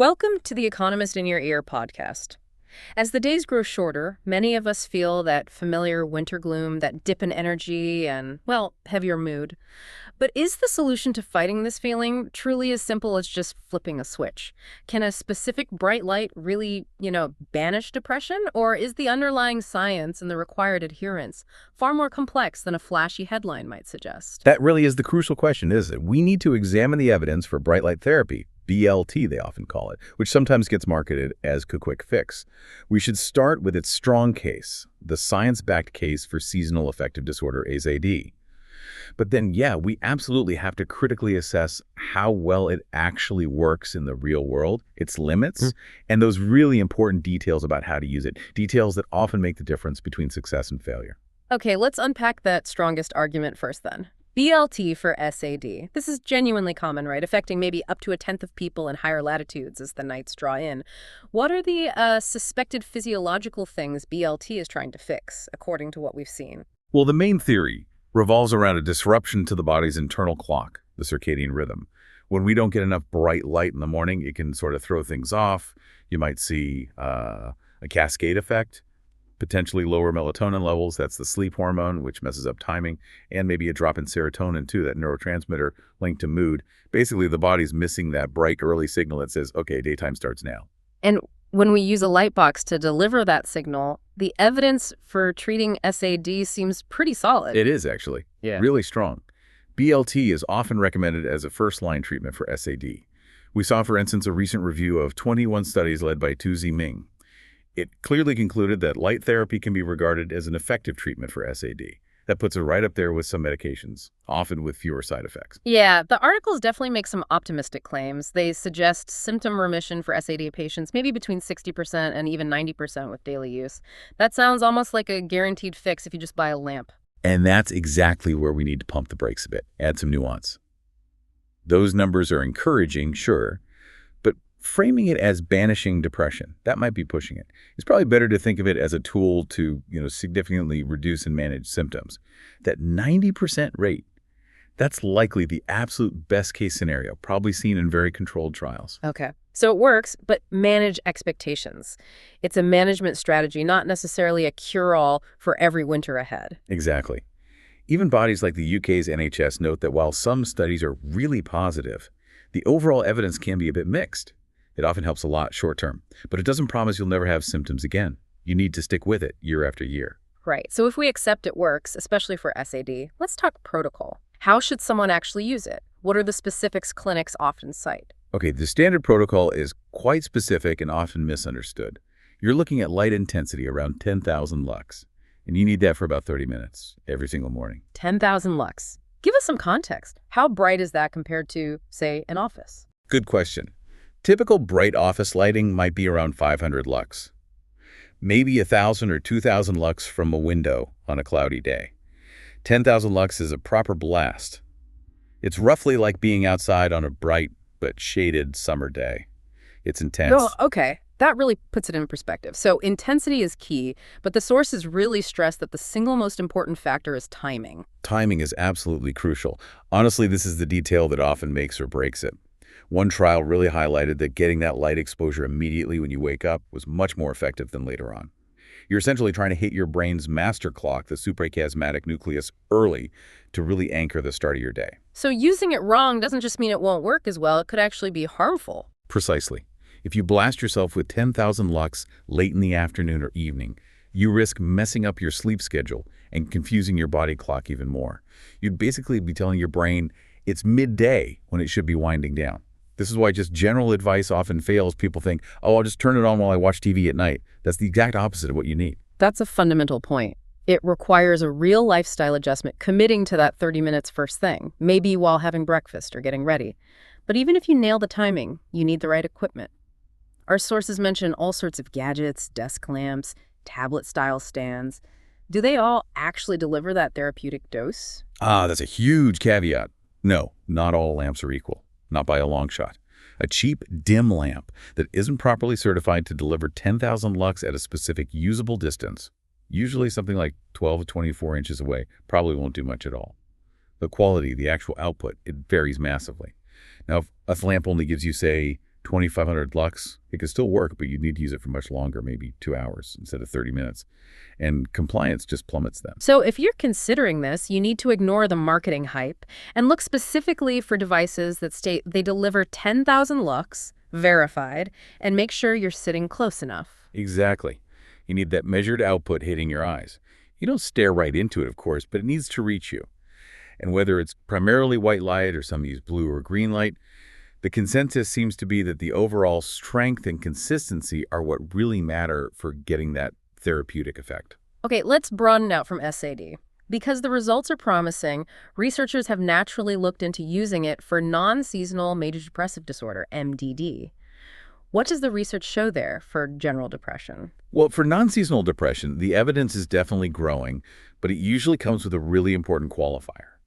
Welcome to the Economist in Your Ear podcast. As the days grow shorter, many of us feel that familiar winter gloom, that dip in energy and, well, heavier mood. But is the solution to fighting this feeling truly as simple as just flipping a switch? Can a specific bright light really, banish depression? Or is the underlying science and the required adherence far more complex than a flashy headline might suggest? That really is the crucial question, isn't it? We need to examine the evidence for bright light therapy, BLT they often call it, which sometimes gets marketed as a quick fix. We should start with its strong case, the science-backed case for seasonal affective disorder, SAD. But then, we absolutely have to critically assess how well it actually works in the real world, its limits, and those really important details about how to use it, details that often make the difference between success and failure. Okay, let's unpack that strongest argument first then. BLT for SAD. This is genuinely common, right? Affecting maybe up to a tenth of people in higher latitudes as the nights draw in. What are the suspected physiological things BLT is trying to fix, according to what we've seen? Well, the main theory revolves around a disruption to the body's internal clock, the circadian rhythm. When we don't get enough bright light in the morning, it can sort of throw things off. You might see a cascade effect, potentially lower melatonin levels, that's the sleep hormone, which messes up timing, and maybe a drop in serotonin too, that neurotransmitter linked to mood. Basically, the body's missing that bright early signal that says, okay, daytime starts now. And when we use a light box to deliver that signal, the evidence for treating SAD seems pretty solid. It is actually, really strong. BLT is often recommended as a first-line treatment for SAD. We saw, for instance, a recent review of 21 studies led by Tu Ming. It clearly concluded that light therapy can be regarded as an effective treatment for SAD. That puts it right up there with some medications, often with fewer side effects. Yeah, the articles definitely make some optimistic claims. They suggest symptom remission for SAD patients, maybe between 60% and even 90% with daily use. That sounds almost like a guaranteed fix if you just buy a lamp. And that's exactly where we need to pump the brakes a bit, add some nuance. Those numbers are encouraging, sure, but framing it as banishing depression, that might be pushing it. It's probably better to think of it as a tool to, significantly reduce and manage symptoms. That 90% rate, that's likely the absolute best case scenario, probably seen in very controlled trials. Okay. So it works, but manage expectations. It's a management strategy, not necessarily a cure-all for every winter ahead. Exactly. Even bodies like the UK's NHS note that while some studies are really positive, the overall evidence can be a bit mixed. It often helps a lot short term, but it doesn't promise you'll never have symptoms again. You need to stick with it year after year. Right. So if we accept it works, especially for SAD, let's talk protocol. How should someone actually use it? What are the specifics clinics often cite? Okay, the standard protocol is quite specific and often misunderstood. You're looking at light intensity around 10,000 lux, and you need that for about 30 minutes every single morning. 10,000 lux. Give us some context. How bright is that compared to, say, an office? Good question. Typical bright office lighting might be around 500 lux. Maybe 1,000 or 2,000 lux from a window on a cloudy day. 10,000 lux is a proper blast. It's roughly like being outside on a bright but shaded summer day. It's intense. Oh, okay. That really puts it in perspective. So intensity is key, but the sources really stress that the single most important factor is timing. Timing is absolutely crucial. Honestly, this is the detail that often makes or breaks it. One trial really highlighted that getting that light exposure immediately when you wake up was much more effective than later on. You're essentially trying to hit your brain's master clock, the suprachiasmatic nucleus, early to really anchor the start of your day. So using it wrong doesn't just mean it won't work as well. It could actually be harmful. Precisely. If you blast yourself with 10,000 lux late in the afternoon or evening, you risk messing up your sleep schedule and confusing your body clock even more. You'd basically be telling your brain it's midday when it should be winding down. This is why just general advice often fails. People think, oh, I'll just turn it on while I watch TV at night. That's the exact opposite of what you need. That's a fundamental point. It requires a real lifestyle adjustment, committing to that 30 minutes first thing, maybe while having breakfast or getting ready. But even if you nail the timing, you need the right equipment. Our sources mention all sorts of gadgets, desk lamps, tablet-style stands. Do they all actually deliver that therapeutic dose? That's a huge caveat. No, not all lamps are equal. Not by a long shot. A cheap, dim lamp that isn't properly certified to deliver 10,000 lux at a specific usable distance, usually something like 12 to 24 inches away, probably won't do much at all. The quality, the actual output, it varies massively. Now, if a lamp only gives you, say, 2,500 lux, it could still work, but you'd need to use it for much longer, maybe 2 hours instead of 30 minutes. And compliance just plummets then. So if you're considering this, you need to ignore the marketing hype and look specifically for devices that state they deliver 10,000 lux, verified, and make sure you're sitting close enough. Exactly. You need that measured output hitting your eyes. You don't stare right into it, of course, but it needs to reach you. And whether it's primarily white light or some use blue or green light, the consensus seems to be that the overall strength and consistency are what really matter for getting that therapeutic effect. Okay, let's broaden out from SAD. Because the results are promising, researchers have naturally looked into using it for non-seasonal major depressive disorder, MDD. What does the research show there for general depression? Well, for non-seasonal depression, the evidence is definitely growing, but it usually comes with a really important qualifier.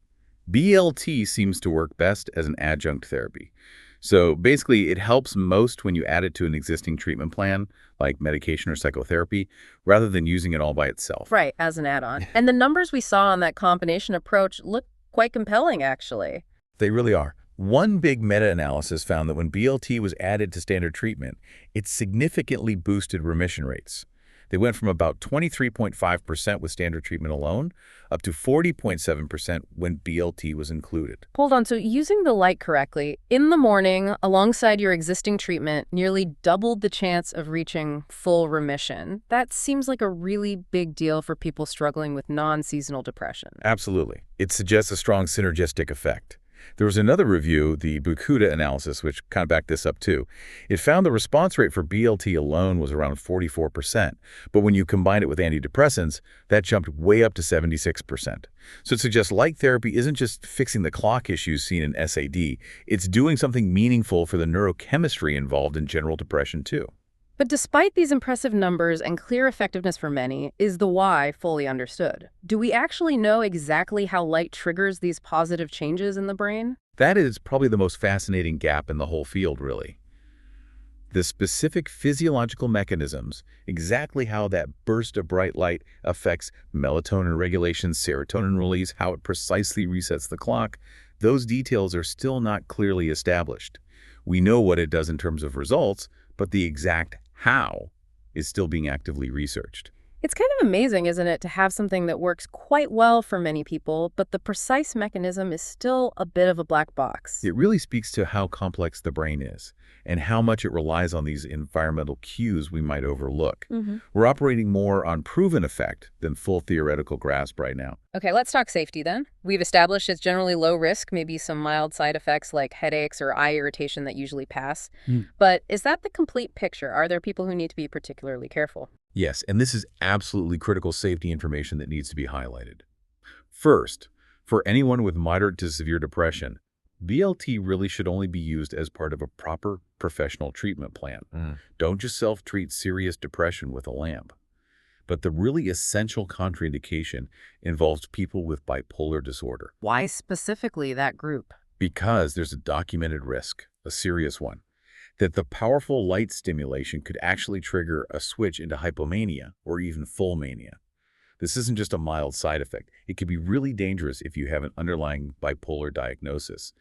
BLT seems to work best as an adjunct therapy. So basically, it helps most when you add it to an existing treatment plan, like medication or psychotherapy, rather than using it all by itself. Right, as an add-on. And the numbers we saw on that combination approach look quite compelling, actually. They really are. One big meta-analysis found that when BLT was added to standard treatment, it significantly boosted remission rates. They went from about 23.5% with standard treatment alone up to 40.7% when BLT was included. Hold on, so using the light correctly, in the morning, alongside your existing treatment, nearly doubled the chance of reaching full remission. That seems like a really big deal for people struggling with non-seasonal depression. Absolutely. It suggests a strong synergistic effect. There was another review, the Bukuda analysis, which kind of backed this up too. It found the response rate for BLT alone was around 44%, but when you combine it with antidepressants, that jumped way up to 76%. So it suggests light therapy isn't just fixing the clock issues seen in SAD, it's doing something meaningful for the neurochemistry involved in general depression too. But despite these impressive numbers and clear effectiveness for many, is the why fully understood? Do we actually know exactly how light triggers these positive changes in the brain? That is probably the most fascinating gap in the whole field, really. The specific physiological mechanisms, exactly how that burst of bright light affects melatonin regulation, serotonin release, how it precisely resets the clock, those details are still not clearly established. We know what it does in terms of results, but the exact how is still being actively researched. It's kind of amazing, isn't it, to have something that works quite well for many people, but the precise mechanism is still a bit of a black box. It really speaks to how complex the brain is and how much it relies on these environmental cues we might overlook. We're operating more on proven effect than full theoretical grasp right now. Okay, let's talk safety then. We've established it's generally low risk, maybe some mild side effects like headaches or eye irritation that usually pass. But is that the complete picture? Are there people who need to be particularly careful? Yes, and this is absolutely critical safety information that needs to be highlighted. First, for anyone with moderate to severe depression, BLT really should only be used as part of a proper professional treatment plan. Don't just self-treat serious depression with a lamp. But the really essential contraindication involves people with bipolar disorder. Why specifically that group? Because there's a documented risk, a serious one, that the powerful light stimulation could actually trigger a switch into hypomania or even full mania. This isn't just a mild side effect. It can be really dangerous if you have an underlying bipolar diagnosis.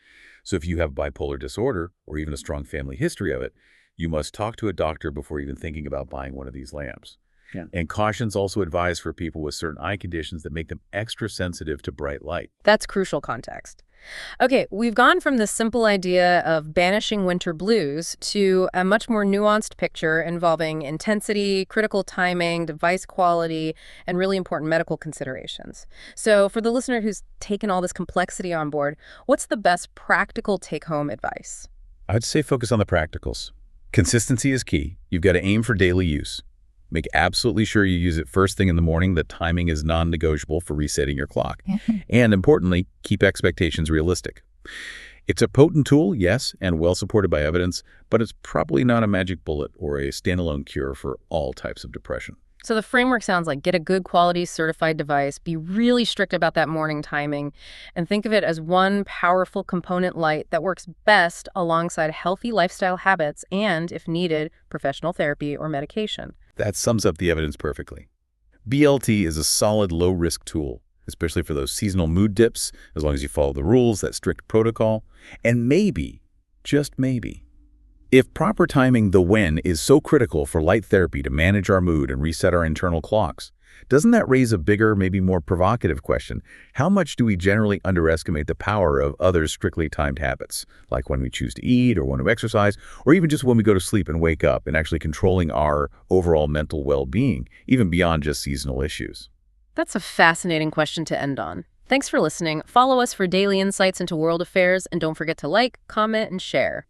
So if you have bipolar disorder or even a strong family history of it, you must talk to a doctor before even thinking about buying one of these lamps. And caution's also advised for people with certain eye conditions that make them extra sensitive to bright light. That's crucial context. Okay, we've gone from the simple idea of banishing winter blues to a much more nuanced picture involving intensity, critical timing, device quality, and really important medical considerations. So for the listener who's taken all this complexity on board, what's the best practical take-home advice? I'd say focus on the practicals. Consistency is key. You've got to aim for daily use. Make absolutely sure you use it first thing in the morning. The timing is non-negotiable for resetting your clock. And importantly, keep expectations realistic. It's a potent tool, yes, and well supported by evidence, but it's probably not a magic bullet or a standalone cure for all types of depression. So the framework sounds like get a good quality certified device, be really strict about that morning timing, and think of it as one powerful component light that works best alongside healthy lifestyle habits and, if needed, professional therapy or medication. That sums up the evidence perfectly. BLT is a solid low-risk tool, especially for those seasonal mood dips, as long as you follow the rules, that strict protocol, and maybe, just maybe, If proper timing, the when, is so critical for light therapy to manage our mood and reset our internal clocks, doesn't that raise a bigger, maybe more provocative question? How much do we generally underestimate the power of other strictly timed habits, like when we choose to eat or when we exercise, or even just when we go to sleep and wake up, and actually controlling our overall mental well-being, even beyond just seasonal issues? That's a fascinating question to end on. Thanks for listening. Follow us for daily insights into world affairs, and don't forget to like, comment, and share.